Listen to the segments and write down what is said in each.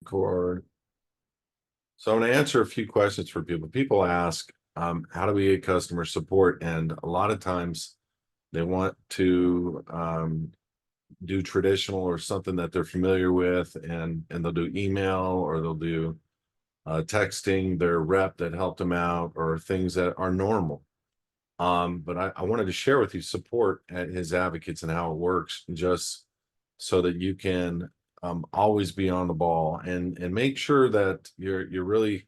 Record. So I'm going to answer a few questions for people. People ask, how do we get customer support? And a lot of times they want to do traditional or something that they're familiar with, and they'll do email, or they'll do texting their rep that helped them out, or things that are normal. But I wanted to share with you support at HISAdvocates and how it works, just so that you can always be on the ball and make sure that you're really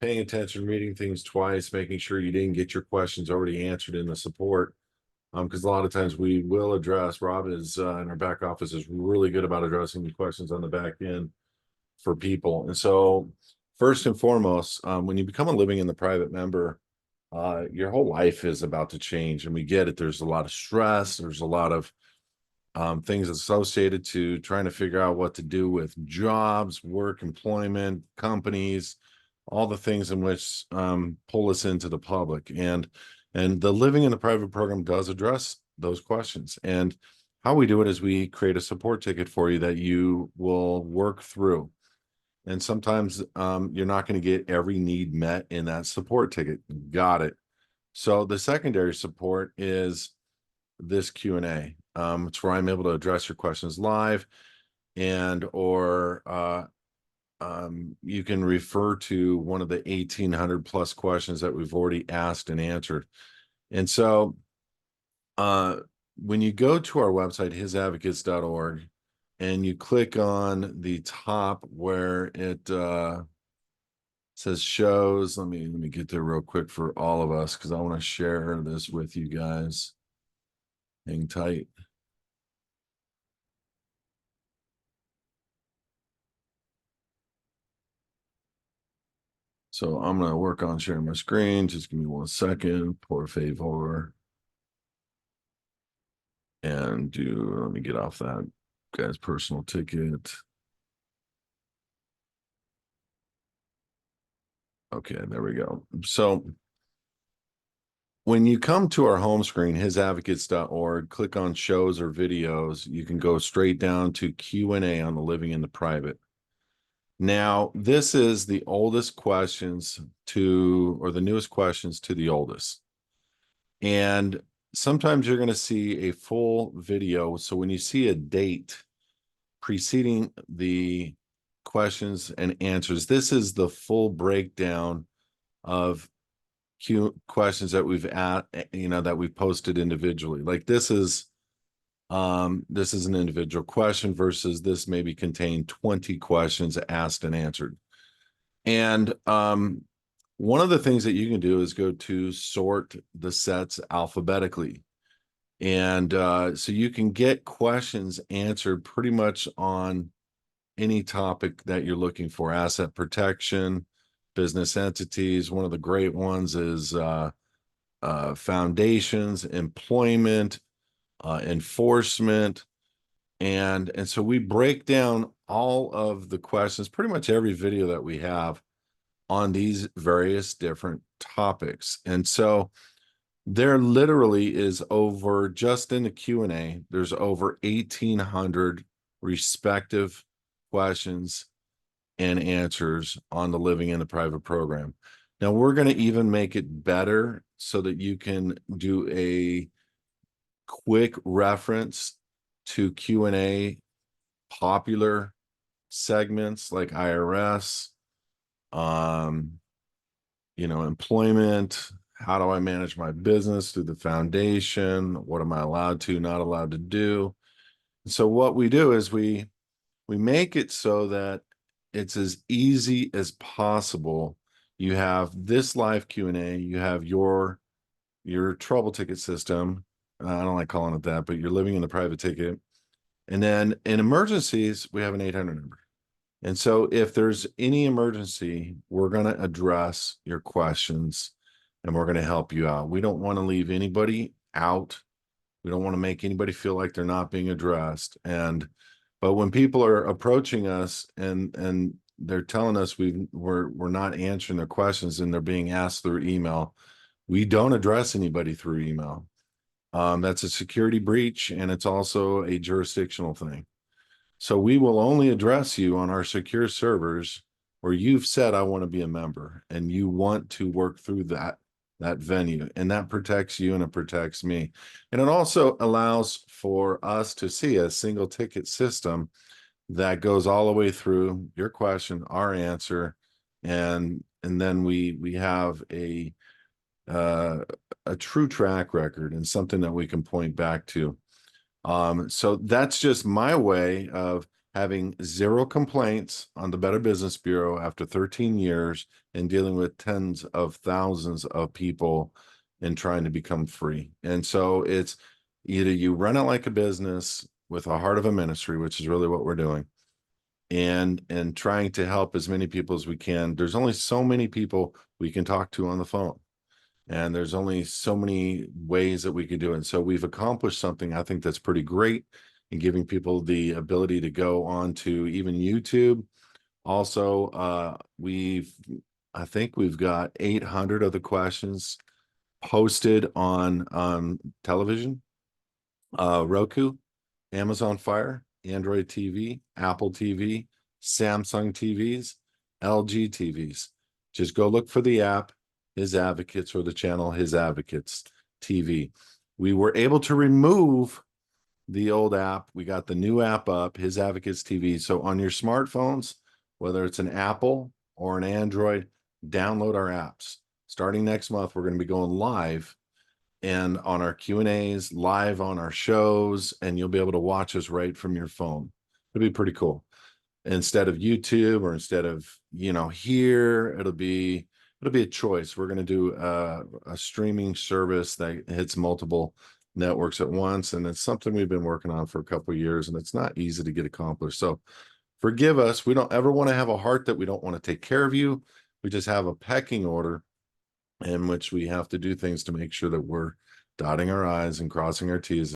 paying attention, reading things twice, making sure you didn't get your questions already answered in the support. Because a lot of times we will address, Rob is in our back office is really good about addressing the questions on the back end for people. And so first and foremost, when you become a living in the private member, your whole life is about to change, and we get it. There's a lot of stress. There's a lot of things associated to trying to figure out what to do with jobs, work, employment, companies, all the things in which pull us into the public. And the living in the private program does address those questions. And how we do it is we create a support ticket for you that you will work through. And sometimes you're not going to get every need met in that support ticket. Got it. So the secondary support is this Q&A. It's where I'm able to address your questions live, and or you can refer to one of the 1,800 plus questions that we've already asked and answered. And so when you go to our website, hisadvocates.org, and you click on the top where it says shows, let me get there real quick for all of us, because I want to share this with you guys. Hang tight. So I'm going to work on sharing my screen. Just give me 1 second, por favor. And let me get off that guy's personal ticket. Okay, there we go. So when you come to our home screen, hisadvocates.org, click on shows or videos, you can go straight down to Q&A on the living in the private. Now, this is the oldest questions or the newest questions to the oldest. And sometimes you're going to see a full video. So when you see a date preceding the questions and answers, this is the full breakdown of questions that we've posted individually. Like this is an individual question versus this maybe contained 20 questions asked and answered. And one of the things that you can do is go to sort the sets alphabetically. And so you can get questions answered pretty much on any topic that you're looking for: asset protection, business entities. One of the great ones is foundations, employment, enforcement. And so we break down all of the questions, pretty much every video that we have on these various different topics. And so there literally is over, just in the Q&A, there's over 1,800 respective questions and answers on the living in the private program. Now we're going to even make it better so that you can do a quick reference to Q&A popular segments like IRS, employment, how do I manage my business through the foundation, what am I allowed to, not allowed to do. So what we do is we make it so that it's as easy as possible. You have this live Q&A, you have your trouble ticket system. I don't like calling it that, but you're living in the private ticket. And then in emergencies, we have an 800 number. And so if there's any emergency, we're going to address your questions and we're going to help you out. We don't want to leave anybody out. We don't want to make anybody feel like they're not being addressed. But when people are approaching us and they're telling us we're not answering their questions and they're being asked through email, we don't address anybody through email. That's a security breach, and it's also a jurisdictional thing. So we will only address you on our secure servers where you've said, I want to be a member, and you want to work through that venue, and that protects you and it protects me. And it also allows for us to see a single ticket system that goes all the way through your question, our answer, and then we have uh, a true track record and something that we can point back to. So that's just my way of having zero complaints on the Better Business Bureau after 13 years and dealing with tens of thousands of people and trying to become free. And so it's either you run it like a business with a heart of a ministry, which is really what we're doing, and trying to help as many people as we can. There's only so many people we can talk to on the phone, and there's only so many ways that we could do it. And so we've accomplished something I think that's pretty great in giving people the ability to go on to even YouTube. Also, I think we've got 800 of the questions posted on television, Roku, Amazon Fire, Android TV, Apple TV, Samsung TVs, LG TVs. Just go look for the app, HISAdvocates, or the channel HISAdvocates TV. We were able to remove the old app. We got the new app up, HISAdvocates TV. So on your smartphones, whether it's an Apple or an Android, download our apps. Starting next month, we're going to be going live and on our Q&As, live on our shows, and you'll be able to watch us right from your phone. It'll be pretty cool. Instead of YouTube or instead of, here, it'll be a choice. We're going to do a streaming service that hits multiple networks at once, and it's something we've been working on for a couple of years, and it's not easy to get accomplished. So forgive us. We don't ever want to have a heart that we don't want to take care of you. We just have a pecking order in which we have to do things to make sure that we're dotting our I's and crossing our T's